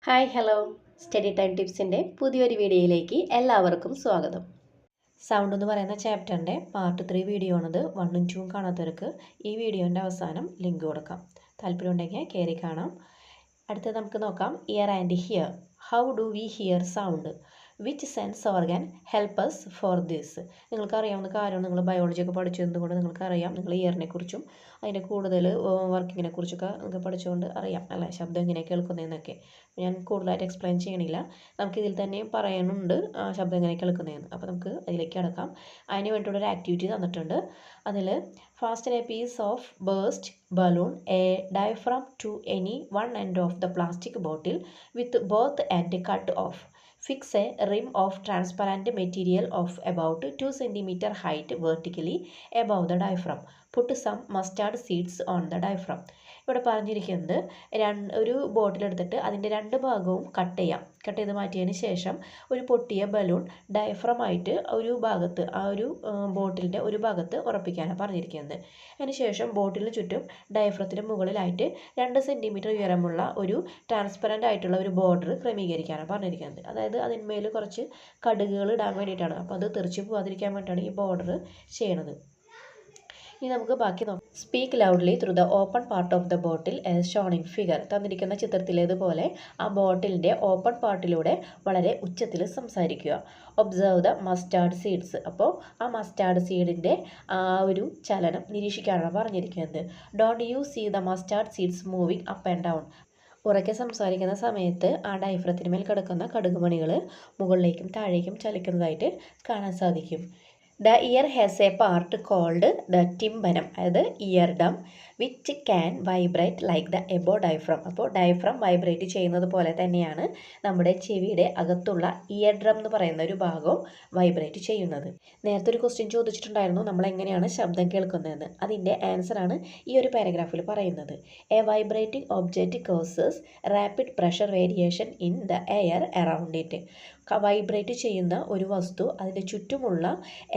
Hi hello study time ടിപ്സിൻ്റെ പുതിയൊരു വീഡിയോയിലേക്ക് എല്ലാവർക്കും സ്വാഗതം. സൗണ്ട് എന്ന് പറയുന്ന ചാപ്റ്ററിൻ്റെ പാർട്ട് 3 വീഡിയോ ആണിത്. 1ഉം 2ഉം കാണാത്തവർക്ക് ഈ വീഡിയോൻ്റെ അവസാനം ലിങ്ക് കൊടുക്കാം. താല്പര്യമുണ്ടെങ്കിൽ കയറി കാണാം. അടുത്തത് നമുക്ക് നോക്കാം. Year and here. How do we here sound? Which sense organ help us for this? നിങ്ങൾക്കറിയാവുന്ന കാര്യമാണ്. നിങ്ങൾ ബയോളജി ഒക്കെ പഠിച്ചതുകൊണ്ട് നിങ്ങൾക്കറിയാം. നിങ്ങൾ ഇയറിനെ കുറിച്ചും അതിൻ്റെ കൂടുതൽ വർക്കിങ്ങിനെ കുറിച്ചൊക്കെ നിങ്ങൾക്ക് പഠിച്ചുകൊണ്ട് അറിയാം അല്ലേ, ശബ്ദം എങ്ങനെ കേൾക്കുന്നതെന്നൊക്കെ. ഞാൻ കൂടുതലായിട്ട് എക്സ്പ്ലെയിൻ ചെയ്യണില്ല. നമുക്കിതിൽ തന്നെ പറയാനുണ്ട് ശബ്ദം എങ്ങനെ കേൾക്കുന്നതെന്ന്. അപ്പോൾ നമുക്ക് അതിലേക്ക് കിടക്കാം. അതിന് വേണ്ടിയിട്ടൊരു ആക്ടിവിറ്റി തന്നിട്ടുണ്ട്. അതിൽ fasten a piece of burst balloon, a diaphragm to any one end of the plastic bottle with both ends cut off. Fix a rim of transparent material of about 2 cm height vertically above the diaphragm. Put some mustard seeds on the diaphragm. ഇവിടെ പറഞ്ഞിരിക്കുന്നത് ഒരു ബോട്ടിൽ എടുത്തിട്ട് അതിൻ്റെ രണ്ട് ഭാഗവും cut ചെയ്ത് മാറ്റിയതിന് ശേഷം ഒരു പൊട്ടിയ ബലൂൺ ഡയഫ്രമായിട്ട് ഒരു ഭാഗത്ത് ആ ഒരു ബോട്ടിലിൻ്റെ ഒരു ഭാഗത്ത് ഉറപ്പിക്കാനാണ് പറഞ്ഞിരിക്കുന്നത്. അതിനുശേഷം ബോട്ടിലിന് ചുറ്റും ഡയഫ്രത്തിന് മുകളിലായിട്ട് 2 സെൻറ്റിമീറ്റർ ഉയരമുള്ള ഒരു ട്രാൻസ്പെറൻ്റ് ആയിട്ടുള്ള ഒരു ബോർഡർ ക്രമീകരിക്കാനാണ് പറഞ്ഞിരിക്കുന്നത്. അതായത് അതിന്മേൽ കുറച്ച് കടുകുകൾ ഇടാൻ വേണ്ടിയിട്ടാണ്. അപ്പോൾ അത് തെറിച്ച് പോകാതിരിക്കാൻ വേണ്ടിയിട്ടാണ് ഈ ബോർഡർ ചെയ്യണത്. ഇനി നമുക്ക് ബാക്കി നോക്കാം. Speak loudly through the open part of the bottle as shown in figure. തന്നിരിക്കുന്ന ചിത്രത്തിലേതുപോലെ ആ ബോട്ടിലിൻ്റെ ഓപ്പൺ പാർട്ടിലൂടെ വളരെ ഉച്ചത്തിൽ സംസാരിക്കുക. Observe the mustard seeds. അപ്പോൾ ആ മസ്റ്റാർഡ് സീഡിൻ്റെ ആ ഒരു ചലനം നിരീക്ഷിക്കാനാണ് പറഞ്ഞിരിക്കുന്നത്. Don't you see the mustard seeds moving up and down. ഉറക്കെ സംസാരിക്കുന്ന സമയത്ത് ആ ഡയഫ്രത്തിന്മേൽ കിടക്കുന്ന കടുകുമണികൾ മുകളിലേക്കും താഴേക്കും ചലിക്കുന്നതായിട്ട് കാണാൻ സാധിക്കും. The ear has a part called the tympanum, അതായത് ear drum, which can vibrate like the above diaphragm. അപ്പോൾ ഡയഫ്രം വൈബ്രേറ്റ് ചെയ്യുന്നത് പോലെ തന്നെയാണ് നമ്മുടെ ചെവിയുടെ അകത്തുള്ള ഇയർ ഡ്രം എന്ന് പറയുന്ന ഒരു ഭാഗവും വൈബ്രേറ്റ് ചെയ്യുന്നത്. നേരത്തെ ഒരു ക്വസ്റ്റ്യൻ ചോദിച്ചിട്ടുണ്ടായിരുന്നു, നമ്മൾ എങ്ങനെയാണ് ശബ്ദം കേൾക്കുന്നതെന്ന്. അതിൻ്റെ ആൻസറാണ് ഈ ഒരു പാരഗ്രാഫിൽ പറയുന്നത്. A vibrating object causes rapid pressure variation in the air around it. Vibrate ചെയ്യുന്ന ഒരു വസ്തു അതിൻ്റെ ചുറ്റുമുള്ള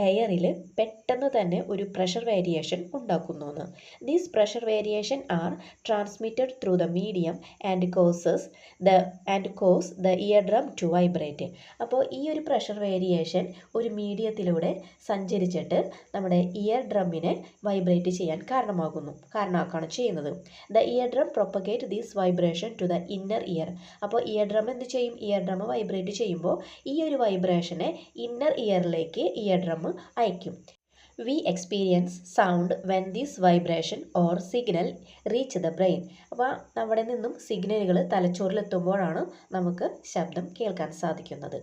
എയറിൽ പെട്ടെന്ന് തന്നെ ഒരു പ്രഷർ വേരിയേഷൻ ഉണ്ടാക്കുന്നു. These pressure variation are transmitted through the medium and cause the ear drum to vibrate. അപ്പോൾ ഈ ഒരു പ്രഷർ വേരിയേഷൻ ഒരു മീഡിയത്തിലൂടെ സഞ്ചരിച്ചിട്ട് നമ്മുടെ ഇയർ ഡ്രമ്മിനെ വൈബ്രേറ്റ് ചെയ്യാൻ കാരണമാക്കുകയാണ് ചെയ്യുന്നത്. The ear drum propagate these vibration to the inner ear. അപ്പോൾ ഇയർ ഡ്രം എന്ത് ചെയ്യും? ഇയർ ഡ്രം വൈബ്രേറ്റ് ചെയ്യുമ്പോൾ ഈ ഒരു വൈബ്രേഷനെ ഇന്നർ ഇയറിലേക്ക് ഇയർ ഡ്രം അയക്കും. We experience sound when this vibration or signal reach the brain. അപ്പോൾ അവിടെ നിന്നും സിഗ്നലുകൾ തലച്ചോറിലെത്തുമ്പോഴാണ് നമുക്ക് ശബ്ദം കേൾക്കാൻ സാധിക്കുന്നത്.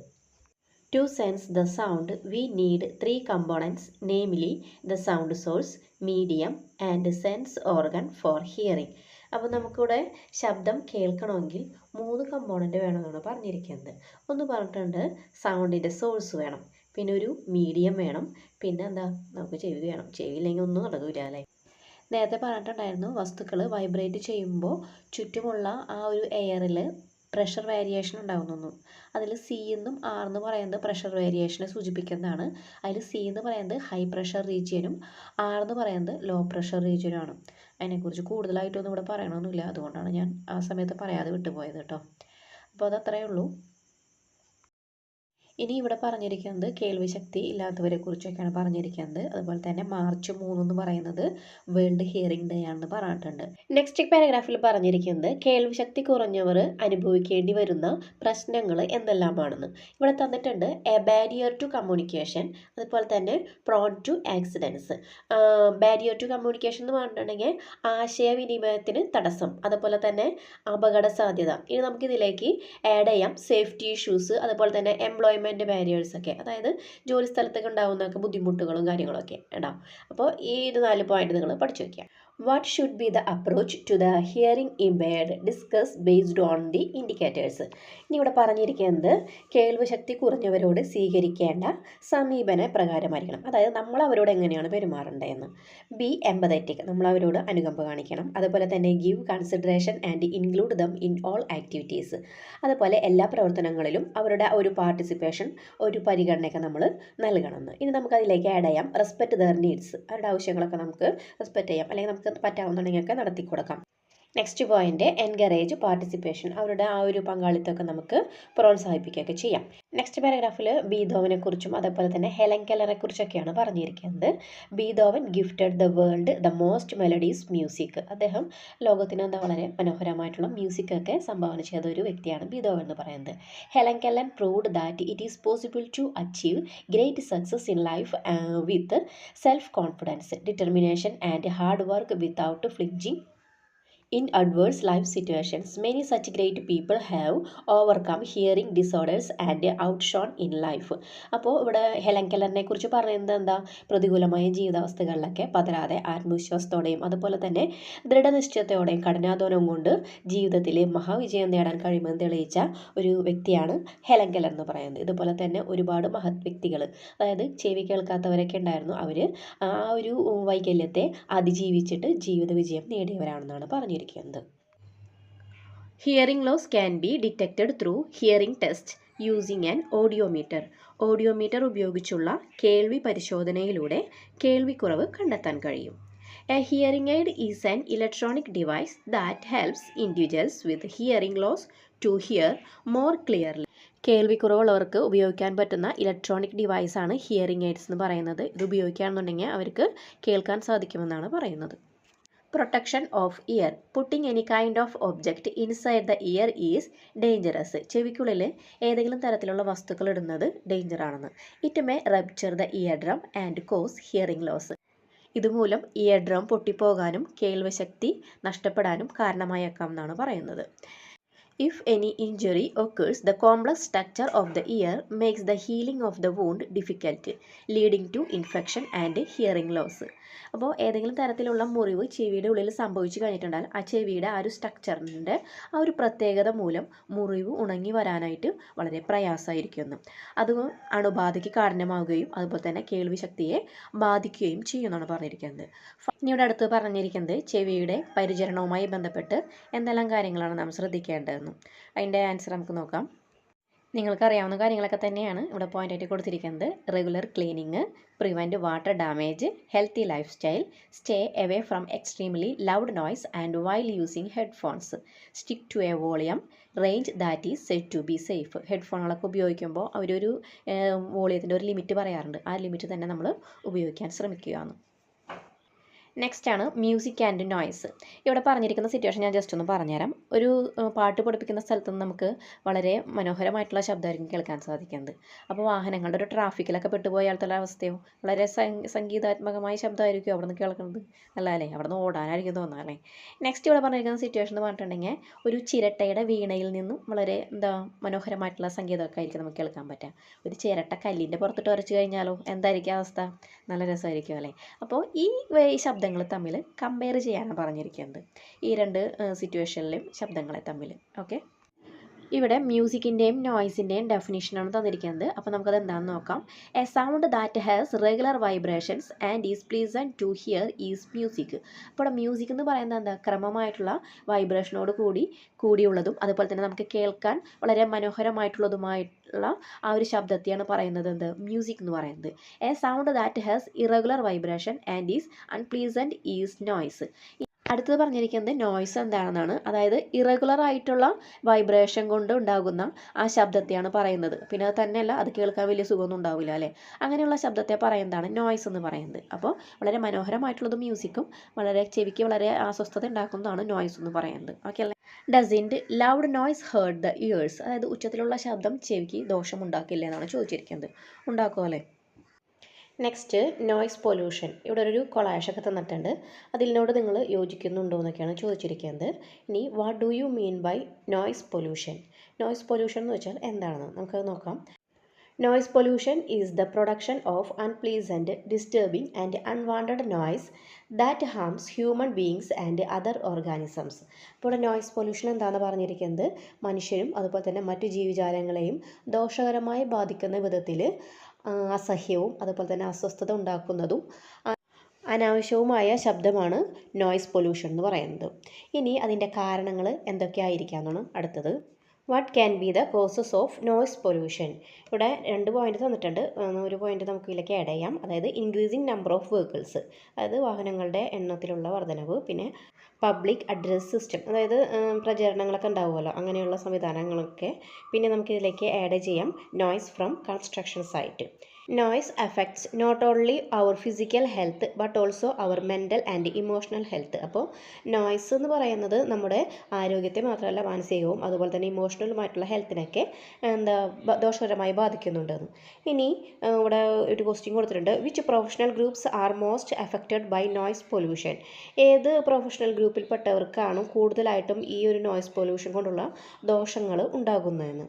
To sense the sound, we need 3 components, namely the sound source, medium and sense organ for hearing. അപ്പോൾ നമുക്കിവിടെ ശബ്ദം കേൾക്കണമെങ്കിൽ 3 കമ്പോണൻറ്റ് വേണമെന്നാണ് പറഞ്ഞിരിക്കുന്നത്. ഒന്ന് പറഞ്ഞിട്ടുണ്ട് സൗണ്ടിൻ്റെ സോഴ്സ് വേണം, പിന്നെ ഒരു മീഡിയം വേണം, പിന്നെ നമുക്ക് ചെവി വേണം. ചെവിയില്ലെങ്കിൽ ഒന്നും നടക്കില്ല അല്ലേ. നേരത്തെ പറഞ്ഞിട്ടുണ്ടായിരുന്നു വസ്തുക്കൾ വൈബ്രേറ്റ് ചെയ്യുമ്പോൾ ചുറ്റുമുള്ള ആ ഒരു എയറിൽ പ്രഷർ വേരിയേഷൻ ഉണ്ടാകുന്നു. അതിൽ സി എന്നും ആർ എന്ന് പറയുന്നത് പ്രഷർ വേരിയേഷനെ സൂചിപ്പിക്കുന്നതാണ്. അതിൽ സി എന്ന് പറയുന്നത് ഹൈ പ്രഷർ റീജിയനും ആർ എന്ന് പറയുന്നത് ലോ പ്രഷർ റീജിയനുമാണ്. അതിനെക്കുറിച്ച് കൂടുതലായിട്ടൊന്നും ഇവിടെ പറയണമെന്നില്ല, അതുകൊണ്ടാണ് ഞാൻ ആ സമയത്ത് പറയാതെ വിട്ടുപോയത് കേട്ടോ. അപ്പോൾ അതത്രയേ ഉള്ളൂ. ഇനി ഇവിടെ പറഞ്ഞിരിക്കുന്നത് കേൾവി ശക്തി ഇല്ലാത്തവരെ കുറിച്ചൊക്കെയാണ് പറഞ്ഞിരിക്കുന്നത്. അതുപോലെ തന്നെ മാർച്ച് 3 എന്ന് പറയുന്നത് വേൾഡ് ഹിയറിംഗ് ഡേ ആണെന്ന് പറഞ്ഞിട്ടുണ്ട്. നെക്സ്റ്റ് പാരഗ്രാഫിൽ പറഞ്ഞിരിക്കുന്നത് കേൾവി ശക്തി കുറഞ്ഞവർ അനുഭവിക്കേണ്ടി വരുന്ന പ്രശ്നങ്ങൾ എന്തെല്ലാമാണെന്ന് ഇവിടെ തന്നിട്ടുണ്ട്. എ ബാരിയർ ടു കമ്മ്യൂണിക്കേഷൻ, അതുപോലെ തന്നെ prone to accidents. Barrier to communication എന്ന് പറഞ്ഞിട്ടുണ്ടെങ്കിൽ ആശയവിനിമയത്തിന് തടസ്സം, അതുപോലെ തന്നെ അപകട സാധ്യത. ഇനി നമുക്കിതിലേക്ക് ആഡ് ചെയ്യാം സേഫ്റ്റി ഇഷ്യൂസ്, അതുപോലെ തന്നെ എംപ്ലോയ്മെൻറ്റ് ബാരിയേഴ്സൊക്കെ, അതായത് ജോലി സ്ഥലത്തൊക്കെ ഉണ്ടാകുന്നൊക്കെ ബുദ്ധിമുട്ടുകളും കാര്യങ്ങളൊക്കെ ഉണ്ടാവും. അപ്പോൾ ഈ 4 പോയിന്റ് നിങ്ങൾ പഠിച്ചു വയ്ക്കുക. What should be the approach to the hearing impaired? Discuss based on the indicators. ഇനി ഇവിടെ പറഞ്ഞിരിക്കുന്നത് കേൾവി ശക്തി കുറഞ്ഞവരോട് സ്വീകരിക്കേണ്ട സമീപന പ്രകാരമായിരിക്കണം. അതായത് നമ്മൾ അവരോട് എങ്ങനെയാണ് പെരുമാറേണ്ടതെന്ന്. ബി എംപതറ്റിക്, നമ്മൾ അവരോട് അനുകമ്പ കാണിക്കണം. അതുപോലെ തന്നെ give consideration and include them in all activities. അതുപോലെ എല്ലാ പ്രവർത്തനങ്ങളിലും അവരുടെ ഒരു പാർട്ടിസിപ്പേഷൻ, ഒരു പരിഗണനയൊക്കെ നമ്മൾ നൽകണമെന്ന്. ഇനി നമുക്കതിലേക്ക് ആഡ് ചെയ്യാം റെസ്പെക്റ്റ് ദർ നീഡ്സ്. അവരുടെ ആവശ്യങ്ങളൊക്കെ നമുക്ക് റെസ്പെക്റ്റ് ചെയ്യാം, അല്ലെങ്കിൽ നമുക്ക് പറ്റാവുന്നുണ്ടെങ്കിൽ ഒക്കെ നടത്തി കൊടുക്കാം. നെക്സ്റ്റ് പോയിന്റ് എൻകറേജ് പാർട്ടിസിപ്പേഷൻ, അവരുടെ ആ ഒരു പങ്കാളിത്തമൊക്കെ നമുക്ക് പ്രോത്സാഹിപ്പിക്കുകയൊക്കെ ചെയ്യാം. നെക്സ്റ്റ് പാരഗ്രാഫിൽ ബീതോവനെ കുറിച്ചും അതേപോലെ തന്നെ ഹെലൻ കെല്ലറെ കുറിച്ചൊക്കെയാണ് പറഞ്ഞിരിക്കുന്നത്. Beethoven gifted the world the most melodies music. അദ്ദേഹം ലോകത്തിന് വളരെ മനോഹരമായിട്ടുള്ള മ്യൂസിക്കൊക്കെ സംഭാവന ചെയ്ത ഒരു വ്യക്തിയാണ് ബീതോവൻ എന്ന് പറയുന്നത്. Helen Keller proved that it is possible to achieve great success in life with self confidence, determination and hard work without flinching in adverse life situations. Many such great people have overcome hearing disorders and outshone in life. അപ്പോൾ ഇവിടെ Helen കെല്ലറിനെ കുറിച്ച് പറയുന്നത് എന്താ, പ്രതികൂലമായ ജീവിതാവസ്ഥകളിലൊക്കെ പതരാതെ ആത്മവിശ്വാസത്തോടെയും അതുപോലെ തന്നെ ദൃഢനിശ്ചയത്തോടെയും കഠിനാധ്വാനവും കൊണ്ട് ജീവിതത്തിൽ മഹാവിജയം നേടാൻ കഴിയുമെന്ന് തെളിയിച്ച ഒരു വ്യക്തിയാണ് ഹെലൻ കെല്ലർ എന്ന് പറയുന്നത്. ഇതുപോലെ തന്നെ ഒരുപാട് മഹത് വ്യക്തികൾ, അതായത് ചെവി കേൾക്കാത്തവരൊക്കെ ഉണ്ടായിരുന്നു, അവർ ആ ഒരു വൈകല്യത്തെ അതിജീവിച്ചിട്ട് ജീവിത വിജയം നേടിയവരാണെന്നാണ് പറഞ്ഞിരിക്കുന്നത്. Hearing loss can be detected through hearing test using an audiometer. Audiometer ഉപയോഗിച്ചുള്ള കേൾവി പരിശോധനയിലൂടെ കേൾവിക്കുറവ് കണ്ടെത്താൻ കഴിയും. A hearing aid is an electronic device that helps individuals with hearing loss to hear more clearly. കേൾവിക്കുറവുള്ളവർക്ക് ഉപയോഗിക്കാൻ പറ്റുന്ന ഇലക്ട്രോണിക് ഡിവൈസാണ് ഹിയറിംഗ് എയ്ഡ്സ് എന്ന് പറയുന്നത്. ഇത് ഉപയോഗിക്കുകയാണെന്നുണ്ടെങ്കിൽ അവർക്ക് കേൾക്കാൻ സാധിക്കുമെന്നാണ് പറയുന്നത്. Protection of ear. Putting any kind of object inside the ear is dangerous. ചെവിക്കുള്ളിൽ ഏതെങ്കിലും തരത്തിലുള്ള വസ്തുക്കൾ ഇടുന്നത് ഡേഞ്ചറാണെന്ന്. It may rupture the year drum and cause hearing loss. ഇതുമൂലം ഇയർ ഡ്രം പൊട്ടിപ്പോകാനും കേൾവിശക്തി നഷ്ടപ്പെടാനും കാരണമായേക്കാം എന്നാണ് പറയുന്നത്. If any injury occurs, the complex structure of the ear makes the healing of the wound difficult, leading to infection and hearing loss. അപ്പോൾ ഏതെങ്കിലും തരത്തിലുള്ള മുറിവ് ചെവിയുടെ ഉള്ളിൽ സംഭവിച്ചു കഴിഞ്ഞിട്ടുണ്ടാൽ ആ ചെവിയുടെ ആ ഒരു സ്ട്രക്ചറിൻ്റെ ആ ഒരു പ്രത്യേകത മൂലം മുറിവ് ഉണങ്ങി വരാനായിട്ട് വളരെ പ്രയാസമായിരിക്കുന്നു. അത് അണുബാധയ്ക്ക് കാരണമാവുകയും അതുപോലെ തന്നെ കേൾവി ശക്തിയെ ബാധിക്കുകയും ചെയ്യുമെന്നാണ് പറഞ്ഞിരിക്കുന്നത്. ഇനി ഇവിടെ അടുത്ത് പറഞ്ഞിരിക്കുന്നത് ചെവിയുടെ പരിചരണവുമായി ബന്ധപ്പെട്ട് എന്തെല്ലാം കാര്യങ്ങളാണ് നാം ശ്രദ്ധിക്കേണ്ടതെന്നും അതിൻ്റെ ആൻസർ നമുക്ക് നോക്കാം. നിങ്ങൾക്കറിയാവുന്ന കാര്യങ്ങളൊക്കെ തന്നെയാണ് ഇവിടെ പോയിൻ്റായിട്ട് കൊടുത്തിരിക്കുന്നത്. Regular cleaning, prevent water damage, healthy life style, stay away from extremely loud noise and while using headphones, stick to a volume range that is set to be safe. ഹെഡ്ഫോണുകളൊക്കെ ഉപയോഗിക്കുമ്പോൾ അവരൊരു വോളിയത്തിൻ്റെ ഒരു ലിമിറ്റ് പറയാറുണ്ട്. ആ ലിമിറ്റ് തന്നെ നമ്മൾ ഉപയോഗിക്കാൻ ശ്രമിക്കുകയാണ്. നെക്സ്റ്റ് ആണ് മ്യൂസിക് ആൻഡ് നോയ്സ്. ഇവിടെ പറഞ്ഞിരിക്കുന്ന സിറ്റുവേഷൻ ഞാൻ ജസ്റ്റ് ഒന്ന് പറഞ്ഞുതരാം. ഒരു പാട്ട് പഠിപ്പിക്കുന്ന സ്ഥലത്ത് നിന്ന് നമുക്ക് വളരെ മനോഹരമായിട്ടുള്ള ശബ്ദമായിരിക്കും കേൾക്കാൻ സാധിക്കുന്നത്. അപ്പോൾ വാഹനങ്ങളുടെ ഒരു ട്രാഫിക്കിലൊക്കെ പെട്ടുപോയാലത്തെ അവസ്ഥയോ വളരെ സംഗീതാത്മകമായ ശബ്ദമായിരിക്കും അവിടെ നിന്ന് കേൾക്കുന്നത്. അല്ല അല്ലേ, അവിടെ നിന്ന് ഓടാനായിരിക്കും തോന്നുക അല്ലേ. നെക്സ്റ്റ് ഇവിടെ പറഞ്ഞിരിക്കുന്ന സിറ്റുവേഷൻ എന്ന് പറഞ്ഞിട്ടുണ്ടെങ്കിൽ ഒരു ചിരട്ടയുടെ വീണയിൽ നിന്നും വളരെ മനോഹരമായിട്ടുള്ള സംഗീതമൊക്കെ ആയിരിക്കും നമുക്ക് കേൾക്കാൻ പറ്റുക. ഒരു ചിരട്ട കല്ലിൻ്റെ പുറത്തിട്ട് വരച്ച് കഴിഞ്ഞാലോ എന്തായിരിക്കും അവസ്ഥ, നല്ല രസമായിരിക്കും അല്ലേ. അപ്പോൾ ഈ ശബ്ദങ്ങൾ തമ്മിൽ കമ്പയർ ചെയ്യാനാണ് പറഞ്ഞിരിക്കുന്നത്, ഈ രണ്ട് സിറ്റുവേഷനിലും ശബ്ദങ്ങളെ തമ്മിൽ. ഓക്കെ, ഇവിടെ മ്യൂസിക്കിൻ്റെയും നോയ്സിൻ്റെയും ഡെഫിനിഷനാണ് തന്നിരിക്കുന്നത്. അപ്പോൾ നമുക്കത് എന്താണെന്ന് നോക്കാം. A sound that has regular vibrations and is pleasant to hear is music. അപ്പോൾ മ്യൂസിക് എന്ന് പറയുന്നത് എന്താ, ക്രമമായിട്ടുള്ള വൈബ്രേഷനോട് കൂടിയുള്ളതും അതുപോലെ തന്നെ നമുക്ക് കേൾക്കാൻ വളരെ മനോഹരമായിട്ടുള്ളതുമായിട്ടുള്ള ആ ഒരു ശബ്ദത്തെയാണ് പറയുന്നത് എന്ത്, മ്യൂസിക് എന്ന് പറയുന്നത്. A sound that has irregular vibration and is unpleasant is noise. അടുത്തത് പറഞ്ഞിരിക്കുന്നത് നോയ്സ് എന്താണെന്നാണ്. അതായത് ഇറഗുലർ ആയിട്ടുള്ള വൈബ്രേഷൻ കൊണ്ട് ഉണ്ടാകുന്ന ആ ശബ്ദത്തെയാണ് പറയുന്നത്. പിന്നെ അത് തന്നെയല്ല, അത് കേൾക്കാൻ വലിയ സുഖമൊന്നും ഉണ്ടാവില്ല അല്ലേ. അങ്ങനെയുള്ള ശബ്ദത്തെ പറയുന്നതാണ് നോയ്സ് എന്ന് പറയുന്നത്. അപ്പോൾ വളരെ മനോഹരമായിട്ടുള്ളത് മ്യൂസിക്കും വളരെ ചെവിക്ക് വളരെ അസ്വസ്ഥത ഉണ്ടാക്കുന്നതാണ് നോയ്സ് എന്ന് പറയുന്നത്. ഓക്കെ അല്ലേ. Doesn't loud noise hurt the ears. അതായത് ഉച്ചത്തിലുള്ള ശബ്ദം ചെവിക്ക് ദോഷമുണ്ടാക്കില്ല എന്നാണ് ചോദിച്ചിരിക്കുന്നത്. ഉണ്ടാക്കുമോ അല്ലേ. Next noise pollution. ഇവിടെ ഒരു കൊളാഷൊക്കെ തന്നിട്ടുണ്ട്. അതിനോട് നിങ്ങൾ യോജിക്കുന്നുണ്ടോ എന്നൊക്കെയാണ് ചോദിച്ചിരിക്കുന്നത്. ഇനി what do you mean by noise pollution? Noise pollution എന്ന് വെച്ചാൽ എന്താണെന്ന് നമുക്കത് നോക്കാം. Noise pollution is the production of unpleasant, disturbing and unwanted noise that harms human beings and other organisms. അപ്പോൾ ഇവിടെ നോയ്സ് പൊല്യൂഷൻ എന്താണെന്ന് പറഞ്ഞിരിക്കുന്നത്, മനുഷ്യരും അതുപോലെ തന്നെ മറ്റു ജീവജാലങ്ങളെയും ദോഷകരമായി ബാധിക്കുന്ന വിധത്തിൽ അസഹ്യവും അതുപോലെ തന്നെ അസ്വസ്ഥത ഉണ്ടാക്കുന്നതും അനാവശ്യവുമായ ശബ്ദമാണ് നോയ്സ് പൊല്യൂഷൻ എന്ന് പറയുന്നത്. ഇനി അതിൻ്റെ കാരണങ്ങൾ എന്തൊക്കെയായിരിക്കാമെന്നാണ് അടുത്തത്. What can be the causes of noise pollution? ഇവിടെ 2 പോയിന്റ് തന്നിട്ടുണ്ട്. ഒരു പോയിന്റ് നമുക്ക് ഇതിലേക്ക് ആഡ് ചെയ്യാം. അതായത് ഇൻക്രീസിങ് നമ്പർ ഓഫ് വെഹിക്കിൾസ്, അതായത് വാഹനങ്ങളുടെ എണ്ണത്തിലുള്ള വർധനവ്. പിന്നെ പബ്ലിക് അഡ്രസ് സിസ്റ്റം, അതായത് പ്രചരണങ്ങളൊക്കെ ഉണ്ടാവുമല്ലോ, അങ്ങനെയുള്ള സംവിധാനങ്ങളൊക്കെ. പിന്നെ നമുക്കിതിലേക്ക് ആഡ് ചെയ്യാം noise from construction site. Noise affects not only our physical health but also our mental and emotional health. അപ്പോൾ നോയ്സ് എന്ന് പറയുന്നത് നമ്മുടെ ആരോഗ്യത്തെ മാത്രമല്ല, മാനസികവും അതുപോലെ തന്നെ ഇമോഷണലുമായിട്ടുള്ള ഹെൽത്തിനൊക്കെ ദോഷകരമായി ബാധിക്കുന്നുണ്ടെന്ന്. ഇനി ഇവിടെ ഒരു ക്വസ്റ്റ്യൻ കൊടുത്തിട്ടുണ്ട്. Which professional groups are most affected by noise pollution? ഏത് പ്രൊഫഷണൽ ഗ്രൂപ്പിൽപ്പെട്ടവർക്കാണ് കൂടുതലായിട്ടും ഈ ഒരു നോയ്സ് പൊല്യൂഷൻ കൊണ്ടുള്ള ദോഷങ്ങൾ ഉണ്ടാകുന്നതെന്ന്?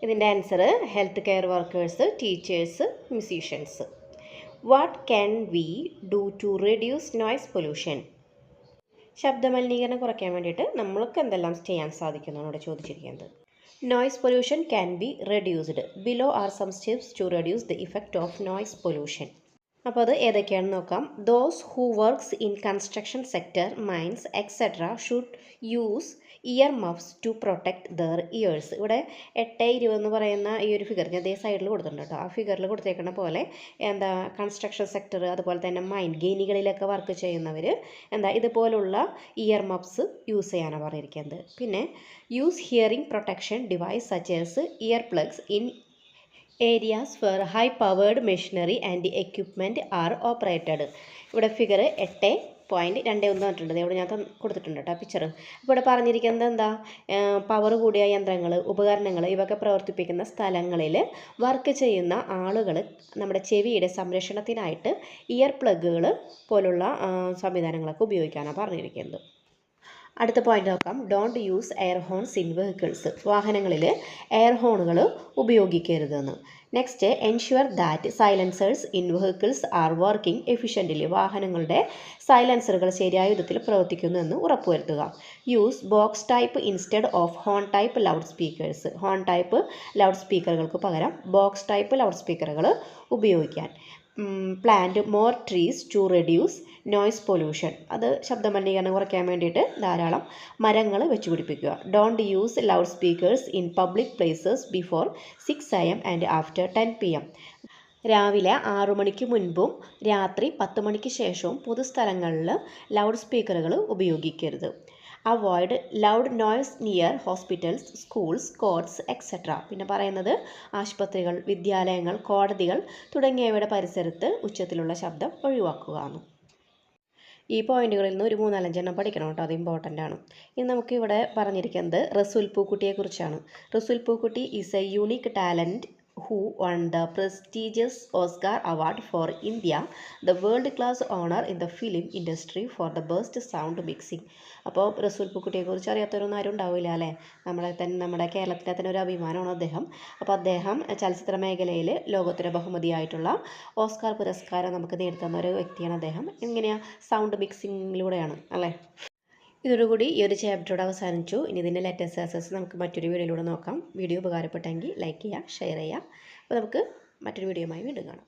ഇതിൻ്റെ answer health care workers, teachers, musicians. What can we do to reduce noise pollution? ശബ്ദമലിനീകരണം കുറയ്ക്കാൻ വേണ്ടിയിട്ട് നമ്മൾക്ക് എന്തെല്ലാം ചെയ്യാൻ സാധിക്കുമെന്നാണ് ഇവിടെ ചോദിച്ചിരിക്കുന്നത്. Noise pollution can be reduced. Below are some steps to reduce the effect of noise pollution. അപ്പോൾ അത് ഏതൊക്കെയാണെന്ന് നോക്കാം. Those who works in construction sector, mines etcetera should use ear muffs to protect their ears. ഇവിടെ 8:20 എന്ന് പറയുന്ന ഈ ഒരു figure ഞാൻ അതേ സൈഡിൽ കൊടുത്തിട്ടുണ്ട് കേട്ടോ. ആ ഫിഗറിൽ കൊടുത്തേക്കുന്ന പോലെ കൺസ്ട്രക്ഷൻ സെക്ടർ, അതുപോലെ തന്നെ മൈൻ ഗെയിനികളിലൊക്കെ വർക്ക് ചെയ്യുന്നവർ ഇതുപോലുള്ള ഇയർ മഫ്സ് യൂസ് ചെയ്യാനാണ് പറഞ്ഞിരിക്കുന്നത്. പിന്നെ use hearing protection device such as earplugs in areas where high powered machinery and equipment are operated. ഇവിടെ ഫിഗർ 8.21 പറഞ്ഞിട്ടുണ്ട്. ഇവിടെ ഞാൻ കൊടുത്തിട്ടുണ്ട് കേട്ടോ പിക്ചർ. അപ്പോൾ ഇവിടെ പറഞ്ഞിരിക്കുന്നത് പവർ കൂടിയ യന്ത്രങ്ങൾ, ഉപകരണങ്ങൾ ഇവയൊക്കെ പ്രവർത്തിപ്പിക്കുന്ന സ്ഥലങ്ങളിൽ വർക്ക് ചെയ്യുന്ന ആളുകൾ നമ്മുടെ ചെവിയുടെ സംരക്ഷണത്തിനായിട്ട് ഇയർ പ്ലഗുകൾ പോലുള്ള സംവിധാനങ്ങളൊക്കെ ഉപയോഗിക്കാനാണ് പറഞ്ഞിരിക്കുന്നത്. അടുത്ത പോയിന്റ് നോക്കാം. Don't use air horns in vehicles. വാഹനങ്ങളിൽ എയർ ഹോണുകൾ ഉപയോഗിക്കരുതെന്ന്. Next, ensure that silencers in vehicles are working efficiently. വാഹനങ്ങളുടെ സൈലൻസറുകൾ ശരിയായ വിധത്തിൽ പ്രവർത്തിക്കുന്നു എന്ന് ഉറപ്പുവരുത്തുക. Use box type instead of horn type loud speakers. Horn type loud സ്പീക്കറുകൾക്ക് പകരം ബോക്സ് ടൈപ്പ് ലൗഡ് സ്പീക്കറുകൾ ഉപയോഗിക്കാൻ. Plant more trees to reduce noise pollution. അത് ശബ്ദമലിനീകരണം കുറയ്ക്കാൻ വേണ്ടിയിട്ട് ധാരാളം മരങ്ങൾ വെച്ച് പിടിപ്പിക്കുക. Don't use loud speakers in public places before 6 AM and after 10 PM. രാവിലെ 6 മണിക്ക് മുൻപും രാത്രി 10 മണിക്ക് ശേഷവും പൊതുസ്ഥലങ്ങളിൽ ലൗഡ് സ്പീക്കറുകൾ ഉപയോഗിക്കരുത്. Avoid loud noise near hospitals, schools, courts etcetera. പിന്നെ പറയുന്നത് ആശുപത്രികൾ, വിദ്യാലയങ്ങൾ, കോടതികൾ തുടങ്ങിയവയുടെ പരിസരത്ത് ഉച്ചത്തിലുള്ള ശബ്ദം ഒഴിവാക്കുക. ഈ പോയിന്റുകളിൽ നിന്ന് ഒരു 3-4 പഠിക്കണം കേട്ടോ, അത് ഇമ്പോർട്ടൻ്റ് ആണ്. ഇനി നമുക്ക് ഇവിടെ പറഞ്ഞിരിക്കുന്നത് റസൂൽ പൂക്കുട്ടിയെക്കുറിച്ചാണ്. റസൂൽ Pookutty is A unique talent who won the prestigious Oscar Award for India, the world-class honor in the film industry for the best sound mixing. അപ്പോൾ റസൂൽ പൂക്കുട്ടിയെക്കുറിച്ച് അറിയാത്തവരൊന്നും ആരും ഉണ്ടാവില്ല അല്ലേ? നമ്മുടെ കേരളത്തിലെ തന്നെ ഒരു അഭിമാനമാണ് അദ്ദേഹം. അപ്പോൾ അദ്ദേഹം ചലച്ചിത്ര മേഖലയിൽ ലോകോത്തര ബഹുമതിയായിട്ടുള്ള ഓസ്കാർ പുരസ്കാരം നമുക്ക് നേടിത്തന്ന ഒരു വ്യക്തിയാണ് അദ്ദേഹം. എങ്ങനെയാണ്? സൗണ്ട് മിക്സിങ്ങിലൂടെയാണ് അല്ലേ? ഇതോടുകൂടി ഈ ഒരു ചാപ്റ്ററോട് അവസാനിച്ചു. ഇനി ഇതിൻ്റെ ലേറ്റസ്റ്റ് ആൻസേഴ്സ് നമുക്ക് മറ്റൊരു വീഡിയോയിലൂടെ നോക്കാം. വീഡിയോ ഉപകാരപ്പെട്ടെങ്കിൽ ലൈക്ക് ചെയ്യുക, ഷെയർ ചെയ്യുക. അപ്പോൾ നമുക്ക് മറ്റൊരു വീഡിയോയുമായി വീണ്ടും കാണാം.